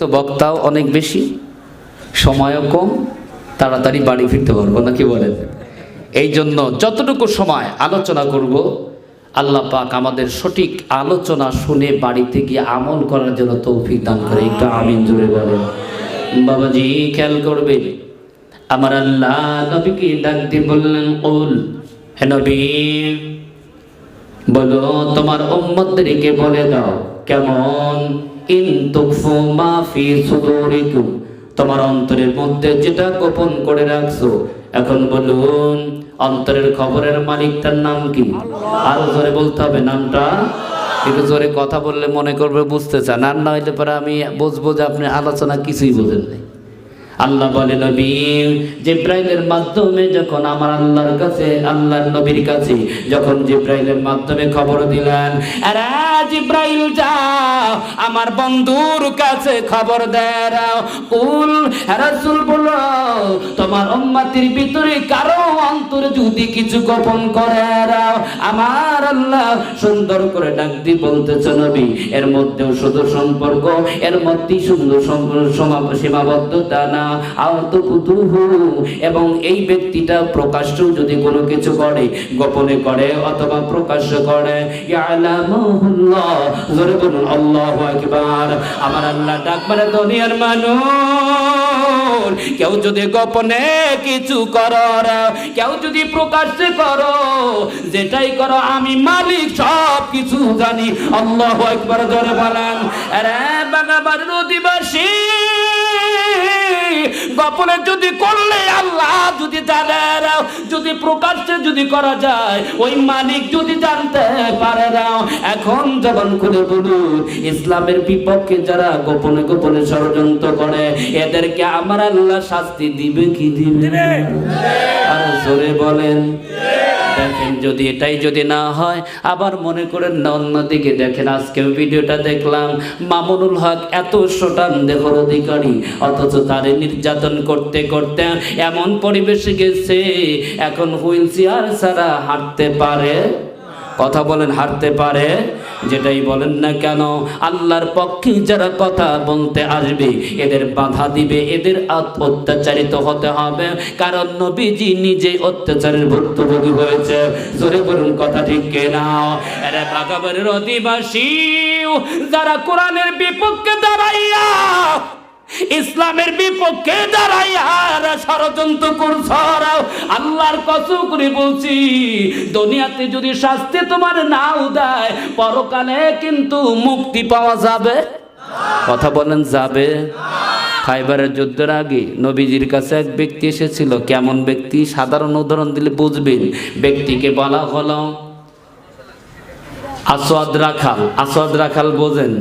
তো বক্তাও অনেক বেশি, সময়ও কম, তাড়াতাড়ি বাড়ি ফিরতে পারবো না, কি বলেন? এই জন্য যতটুকু সময় আলোচনা করব, আল্লাহ পাক আমাদের সঠিক আলোচনা শুনে বাড়িতে গিয়ে আমল করার জন্য তৌফিক দান করে। একটু আমিন জোরে বলেন। বাবাজি খেয়াল করবেন, আমার আল্লাহ নবীকে ডাক দিয়ে বললেন, কুল, হে নবী বলো তোমার উম্মতদেরকে বলে দাও। কেমন? ইন তুকফু মা ফি সুদুরিকুম, তোমার অন্তরের মধ্যে যেটা গোপন করে রাখছো। এখন বলুন, অন্তরের খবরের মালিকটার নাম কি? আরো জোরে বলতে হবে নামটা। একটু জোরে কথা বললে মনে করবে বুঝতে চান, আর না হইলে পরে আমি বুঝবো যে আপনি আলোচনা কিছুই বোঝেন নাই। আল্লাহ বলে, নবী জিব্রাইলের মাধ্যমে যখন আমার আল্লাহর কাছে, আল্লাহর নবীর কাছে যখন জিব্রাইলের মাধ্যমে খবর দিলেন, আরে জিব্রাইল যাও আমার বন্ধুর কাছে খবর দাও। কুল, রাসূল বলো তোমার উম্মতের ভিতরে কারো অন্তরে যদি কিছু গোপন করে রাও, আমার আল্লাহ সুন্দর করে ডাক দিয়ে বলতেছে, নবী এর মধ্যেও শুধু সম্পর্ক, এর মধ্যেই সুন্দর সীমাবদ্ধতা না, এবং এই ব্যক্তিটা প্রকাশ্য যদি কোনো কিছু করে, গোপনে করে অথবা প্রকাশ্য করে, ইয়ালামুহুল্লাহ, জোরে বলুন আল্লাহু আকবার। আমার আল্লাহ ডাক মারে, দুনিয়ার মানুষ কেউ যদি গোপনে কিছু করো, কেউ যদি প্রকাশ্যে করো, যেটাই করো আমি মালিক সব কিছু জানি। আল্লাহু আকবার জোরে বলেন। আরে বাগাবাড়ির অধিবাসী, গোপনে যদি করলে আল্লাহ যদি জানে, যদি প্রকাশ্যে যদি করা যায় ওই মালিক যদি জানতে পারে না। এখন জবান খুলে বলুন, ইসলামের বিপক্ষে যারা গোপনে গোপনে ষড়যন্ত্র করে, এদেরকে আমার আল্লাহ শাস্তি দিবে কি দিবে? আর জোরে বলেন। দেখেন, যদি এটাই যদি না হয়, আবার মনে করেন না অন্যদিকে। দেখেন, আজকে ভিডিওটা দেখলাম, মামুনুল হক এত শোটান দেহর অধিকারী, অথচ তারে নির্যাতন করতে করতে এমন পরিবেশে গেছে এখন হুইল চেয়ার ছাড়া হাঁটতে পারে। কথা বলেন, হাঁটতে পারে। যেটাই বলেন না কেন, আল্লাহর পক্ষে যারা কথা বলতে আসবে এদের বাধা দিবে, এদের অত্যাচারিত হতে হবে, কারণ নবীজি নিজে অত্যাচারের ভুক্তভোগী হয়েছে। জোরে বলুন কথা ঠিক কিনা? এরা বাগাবাড়ির অধিবাসী যারা কোরআনের বিপক্ষে দাঁড়াইয়া, ইসলামের বিপক্ষে দাঁড়াইয়া ষড়যন্ত্র করছ, আল্লাহর কসম করে বলছি, দুনিয়াতে যদি শাস্তি তোমার নাও দেয়, পরকালে কিন্তু মুক্তি পাওয়া যাবে। কথা বলেন, যাবে? খাইবারের যুদ্ধের আগে নবীজির কাছে এক ব্যক্তি এসেছিল। কেমন ব্যক্তি? সাধারণ উদাহরণ দিলে বুঝবেন। ব্যক্তিকে বলা হলো আসওয়াদ রাখাল। আসওয়াদ রাখাল বোঝেন?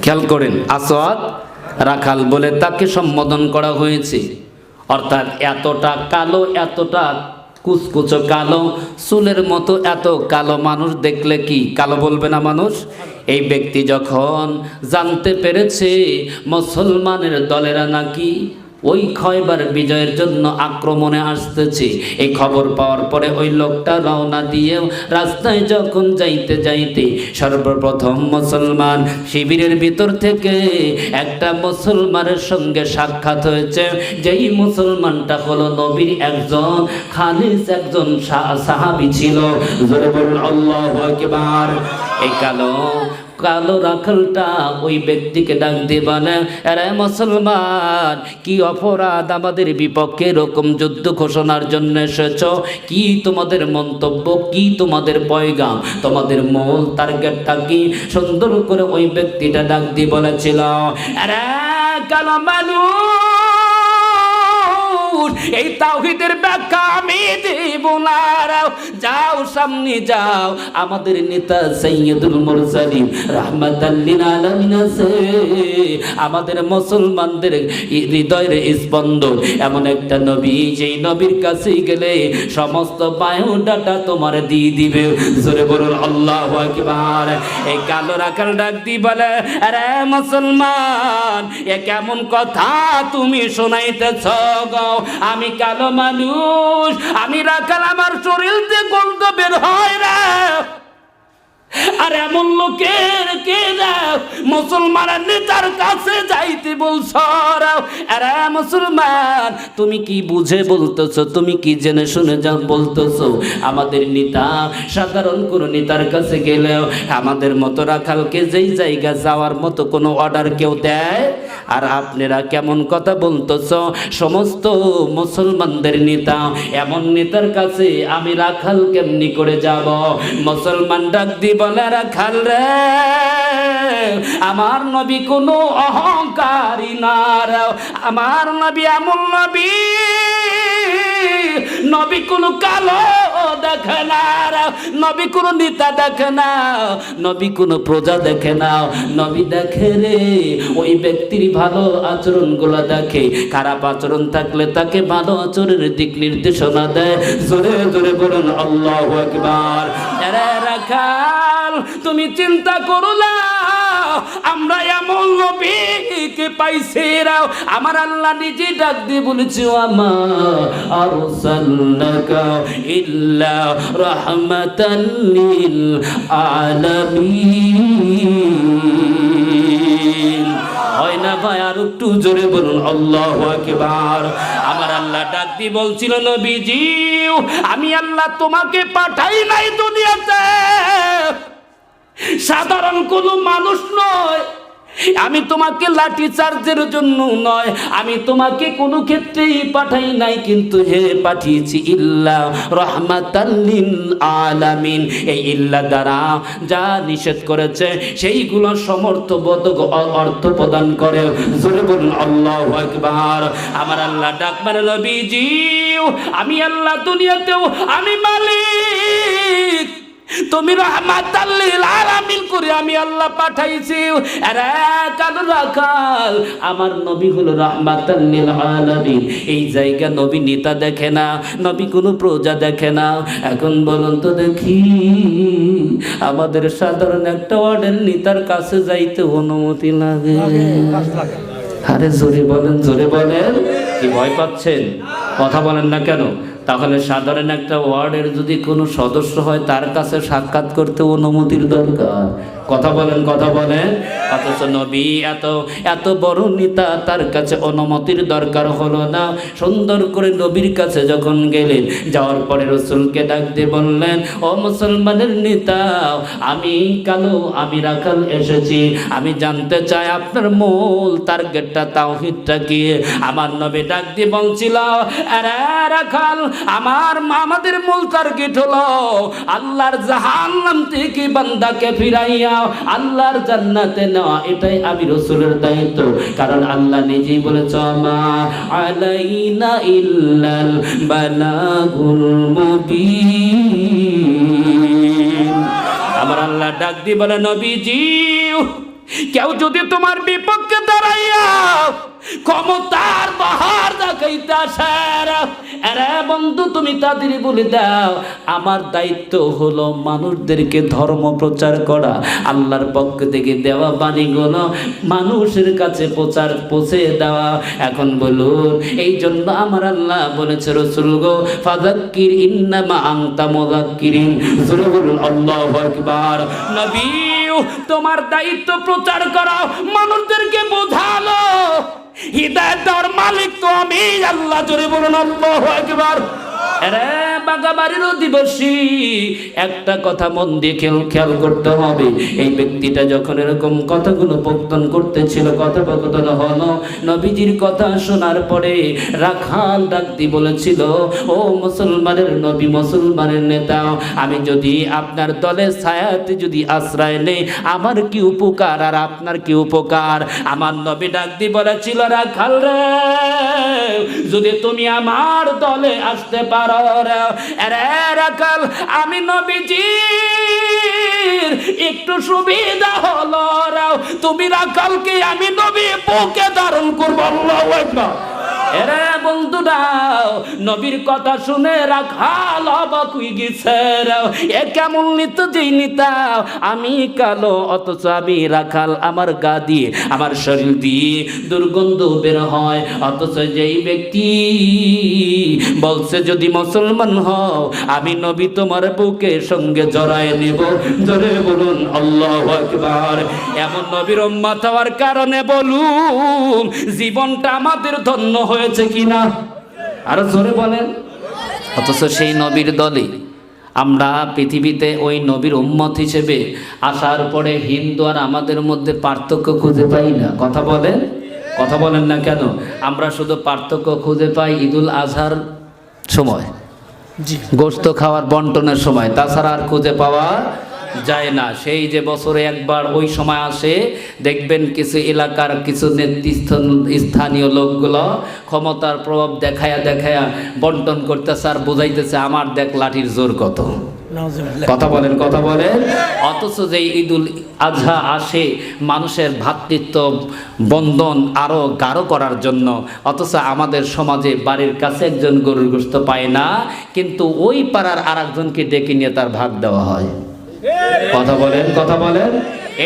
খেয়াল করেন, আসওয়াদ রাখাল বলে তাকে সম্বোধন করা হয়েছে। অর্থাৎ এতটা কালো, এতটা কুচকুচো কালো, চুলের মতো এত কালো মানুষ দেখলে কি কালো বলবে না মানুষ? এই ব্যক্তি যখন জানতে পেরেছে মুসলমানের দলেরা নাকি ওই খয়বার বিজয়ের জন্য আক্রমণে আসতেছে, এই খবর পাওয়ার পরে ওই লোকটা রওনা দিয়ে রাস্তায় যখন যাইতে যাইতে সর্বপ্রথম মুসলমান শিবিরের ভিতর থেকে একটা মুসলমানের সঙ্গে সাক্ষাৎ হয়েছে। যেই মুসলমানটা হলো নবীর একজন খালিস, একজন সাহাবী ছিল। জোরে বলুন আল্লাহু আকবার। এই কালো রাখালটা ওই ব্যক্তিকে ডাক দিয়ে বলে, আরে মুসলমান, কি অপরাধ আমাদের বিপক্ষে এরকম যুদ্ধ ঘোষণার জন্য এসেছ? কি তোমাদের মন্তব্য, কি তোমাদের পয়গাম, তোমাদের মূল টার্গেটটা কি? সুন্দর করে ওই ব্যক্তিটা ডাক দিয়ে বলেছিল, আরে কালো মানুষ, এই তাওহীদের ব্যাখ্যা আমি দেব না, যাও সামনে যাও, আমাদের নেতা সাইয়্যিদুল মুরসালিন রাহমাতাল লিল আলামিন আছে, আমাদের মুসলমানদের হৃদয়ের স্পন্দন, এমন একটা নবী, যেই নবীর কাছে গেলে সমস্ত বায়োডাটা তোমার দিয়ে দিবে। জোরে বলুন আল্লাহু আকবার। এই কালো রাখাল ডাক দি বলে, আরে মুসলমান, এ কেমন কথা তুমি শোনাইতেছ গো? আমি কালো মানুষ, আমি রাখাল, আমার শরীর যে গন্ধ বের হয় রে, আর এমন লোকের কে মুসলমানের নেতার কাছে যাইতে বলছ? আরে মুসলমান, তুমি কি বুঝে বলতেছো? তুমি কি জেনে শুনে যা বলতেছো? আমাদের নেতা সাধারণ কোন নেতার কাছে গেলেও আমাদের মতো রাখালকে যেই জায়গা যাওয়ার মতো কোনো অর্ডার কেউ দেয়? আর আপনারা কেমন কথা বলতেছো? সমস্ত মুসলমানদের নেতা, এমন নেতার কাছে আমি রাখাল কেমনি করে যাব? মুসলমান ডাক দি বলে, রাখাল রে, আমার নবী কোনো অহংকারী না, আমার নবী এমন নবী, নবী কোনো কালো দেখে না, নবী কোনো নেতা দেখে না, নবী কোনো প্রজা দেখে না, নবী দেখে রে ওই ব্যক্তির ভালো আচরণ গুলা দেখে। খারাপ আচরণ থাকলে তাকে ভালো আচরণের দিক নির্দেশনা দেয়। জোরে জোরে বলুন আল্লাহু আকবার। আরে রাখাল, তুমি চিন্তা করো না, আমরা এমন নবীকে পাইছি, আমার আল্লাহ নিজে ডাক দিয়ে বলেছে, আমা আরসালনাকা ইল্লা রাহমাতাল লিল আলামিন। হয় না ভাই? আর একটু জোরে বলুন আল্লাহু আকবার। আমার আল্লাহ ডাক দিয়ে বলছিল, নবীজি, আমি আল্লাহ তোমাকে পাঠাই নাই দুনিয়াতে সাধারণ কোনো মানুষ নয়, আমি তোমাকে লাঠি চার্জের জন্য নয়, আমি তোমাকে কোনো ক্ষেত্রেই পাঠাই নাই, কিন্তু হে পাঠিয়েছি ইল্লা রাহমাতাল লিল আলামিন। এই ইল্লা দ্বারা যা নিষেধ করেছে সেইগুলো সমর্থবোধক অর্থ প্রদান করে। জোরে বলুন আল্লাহু আকবার। আমার আল্লাহ ডাক মানে, নবীজি, আমি আল্লাহ দুনিয়াতেও আমি মালিক, তুমি রাহমাতাল লিল আলামিন করে আমি আল্লাহ পাঠাইছি। আরে কালো রাখাল, আমার নবী হলো রাহমাতাল লিল আলামিন। এই জায়গা নবী নেতা দেখে না, নবী কোনো প্রজা দেখে না। এখন বলুন তো দেখি, আমাদের সাধারণ একটা ওয়ার্ডের নেতার কাছে যাইতে অনুমতি লাগে? আরে জোরে বলেন, জোরে বলেন। কি ভয় পাচ্ছেন? কথা বলেন না কেন? তাহলে সাধারণ একটা ওয়ার্ডের যদি কোনো সদস্য হয়, তার কাছে সাক্ষাৎ করতে অনুমতির দরকার। কথা বলেন, কথা বলেন। অথচ নবী এত বড় নেতা, তার কাছে অনুমতির দরকার হলো না। সুন্দর করে নবীর কাছে যখন গেলেন, যাওয়ার পরে রাসূলকে ডাক দিয়ে বললেন, ও মুসলমানের নেতা, আমি কালো, আমি রাখাল এসেছি, আমি জানতে চাই আপনার মূল টার্গেটটা, তাওহীদটা কি? আমার নবী ডাক দিয়ে বলছিল, আরে রাখাল, আমাদের মূল টার্গেট হলো আল্লাহর জাহান্নাম থেকে বান্দাকে ফিরাইয়া আল্লাহর জান্নাতে নেওয়া। এটাই আমি রাসূলের দায়িত্ব। কারণ আল্লাহ নিজেই বলেছে, মা আলাইনা ইল্লাল বালাগুল মুবিন। আমার আল্লাহ ডাক দিয়ে বলে, নবীজি, কেউ যদি তোমার বিপক্ষে দাঁড়াইয়া ক্ষমতার বাহার দেখাইতে আসে, আরে বন্ধু, তুমি তাদের বলে দাও, আমার দায়িত্ব হলো মানুষদেরকে ধর্ম প্রচার করা, আল্লাহর পক্ষ থেকে দেওয়া বাণীগুলো মানুষের কাছে পৌঁছে দেওয়া। এখন বলুন, এই জন্য আমার আল্লাহ বলেছে, রাসূল গো, ফাযাক্কির ইন্নামা আনতা মুযাক্কিরিন। জোরে বলুন আল্লাহু আকবার। নবী, তোমার দায়িত্ব প্রচার করা, মানুষদেরকে বোঝানো, হিদায়াত দেওয়ার মালিক তো আমি আল্লাহ। জোরে বলুন আল্লাহু আকবার। আরে বাগাবাড়ির অধিবাসী, একটা কথা মন দিয়ে খেয়াল করতে হবে। এই ব্যক্তিটা যখন এরকম কথাগুলো বক্তব্য করতেছিল, কথোপকথন হলো, নবীজির কথা শোনার পরে রাখাল ডাক দিয়ে বলেছিল, ও মুসলমানের নবী, মুসলমানের নেতা, আমি যদি আপনার দলের ছায়াতে যদি আশ্রয় নেই, আমার কি উপকার আর আপনার কি উপকার? আমার নবী ডাক দিয়ে বলেছিল, রাখাল রে, যদি তুমি আমার দলে আসতে পারো, রাখাল, আমি নবীজির একটু সুবিধা হলো, তুমি রাখালকে আমি নবী বুকে ধারণ করবো। আল্লাহু আকবার। এরে বন্ধুরা, নবীর কথা শুনে রাখাল অবাক হয়ে গেছে। এ কেমন নিত যেই নিতা, আমি কালো অথচ আমি রাখাল, আমার গা দিয়ে আমার শরীর দিয়ে দুর্গন্ধ বের হয়, অথচ যেই ব্যক্তি বলছে যদি মুসলমান হও আমি নবী তোমার বুকের সঙ্গে জড়ায় নেব। জোরে বলুন আল্লাহু আকবার। এমন নবীর উম্মত হওয়ার কারণে বলুন জীবনটা আমাদের ধন্য হয়েছে কিনা, আরো জোরে বলেন। অথচ সেই নবীর দলে আমরা পৃথিবীতে ওই নবীর উম্মত হিসেবে আসার পরে হিন্দু আর আমাদের মধ্যে পার্থক্য খুঁজে পাই না। কথা বলেন, কথা বলেন না কেন? আমরা শুধু পার্থক্য খুঁজে পাই ঈদুল আজহার সময়, গোশত খাওয়ার বন্টনের সময়, তাছাড়া আর খুঁজে পাওয়া যায় না। সেই যে বছরে একবার ওই সময় আসে, দেখবেন কিছু এলাকার কিছু স্থানীয় লোকগুলো ক্ষমতার প্রভাব দেখায়া দেখায়া বন্টন করতেছে আর বোঝাইতেছে আমার দেখ লাঠির জোর কত। কথা বলেন, কথা বলেন। অথচ যে ঈদুল আজহা আসে মানুষের ভ্রাতৃত্ব বন্ধন আরো গাঢ় করার জন্য, অথচ আমাদের সমাজে বাড়ির কাছে একজন গরুর গোশত পায় না, কিন্তু ওই পাড়ার আর একজনকে ডেকে নিয়ে তার ভাগ দেওয়া হয়। কথা বলেন, কথা বলেন।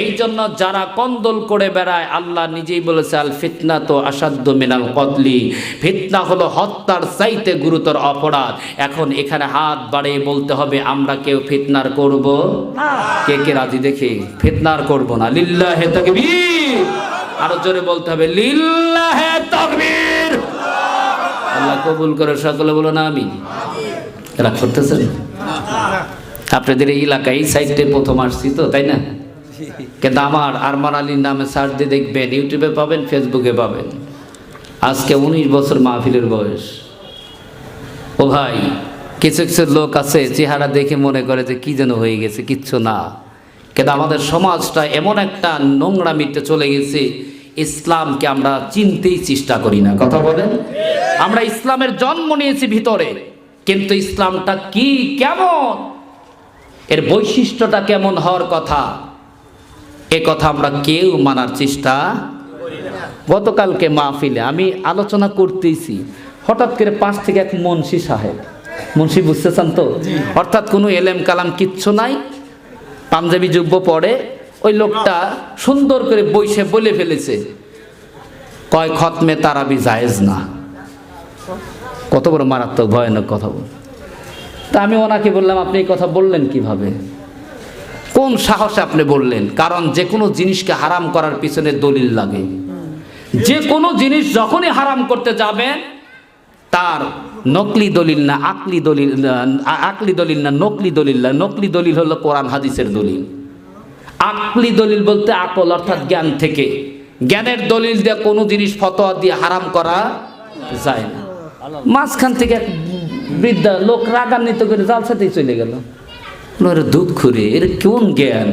এই জন্য যারা কন্দল করে বেড়ায়, আল্লাহ নিজেই বলেছে আল ফিতনা তো আসাদ্দু মিনাল কতলি, ফিতনা হলো হত্যার চাইতে গুরুতর অপরাধ। এখন এখানে হাত বাড়িয়ে বলতে হবে আমরা কেউ ফিতনার করব না। কে কে রাজি দেখি ফিতনার করব না? লিল্লাহে তাকবীর। আরো জোরে বলতে হবে লিল্লাহে তাকবীর। আল্লাহ কবুল করে, সকলে বলো না আমিন। এরা করতেছেন? আপনাদের এই এলাকায় এই সাইডে প্রথম আসছি তো, তাই না? কিন্তু আমার আরমান আলীর নামে সার্চ দিয়ে দেখবেন, ইউটিউবে পাবেন, ফেসবুকে পাবেন। আজকে 19 বছর মাহফিলের বয়স। ও ভাই, কিছু কিছু লোক আছে চেহারা দেখে মনে করে যে কি যেন হয়ে গেছে, কিচ্ছু না। কিন্তু আমাদের সমাজটা এমন একটা নোংরামিতে চলে গেছে, ইসলামকে আমরা চিনতেই চেষ্টা করি না। কথা বলেন। আমরা ইসলামের জন্ম নিয়েছি ভিতরে, কিন্তু ইসলামটা কি, কেমন, এর বৈশিষ্ট্যটা কেমন হওয়ার কথা, এ কথা আমরা কেউ মানার চেষ্টা। গতকালকে মাহফিলে আমি আলোচনা করতেইছি, হঠাৎ করে পাশ থেকে এক মুন্সি সাহেব, মুন্সি বুঝতেছেন তো, অর্থাৎ কোনো এলেম কালাম কিচ্ছু নাই, পাঞ্জাবি জুব্ব পরে, ওই লোকটা সুন্দর করে বইসে বলে ফেলেছে কয় খতমে তারাবি জায়েজ না। কত বড় মারাত্মক ভয়ানক কথা বল। তা আমি ওনাকে বললাম আপনি এই কথা বললেন কিভাবে, কোন সাহসে আপনি বললেন? কারণ যে কোনো জিনিসকে হারাম করার পিছনে দলিল লাগে। যে কোনো জিনিস যখনই হারাম করতে যাবে তার নকলি দলিল না আকলি দলিল, আকলি দলিল না নকলি দলিল না, নকলি দলিল হলো কোরআন হাদিসের দলিল। আকলি দলিল বলতে আকল অর্থাৎ জ্ঞান থেকে, জ্ঞানের দলিল দিয়ে কোনো জিনিস ফতোয়া দিয়ে হারাম করা যায় না। মাঝখান থেকে এক বৃদ্ধা লোক রাগান্বিত করে জালসাতেই চলে গেল। দুঃখ রে, এর কোন জ্ঞান?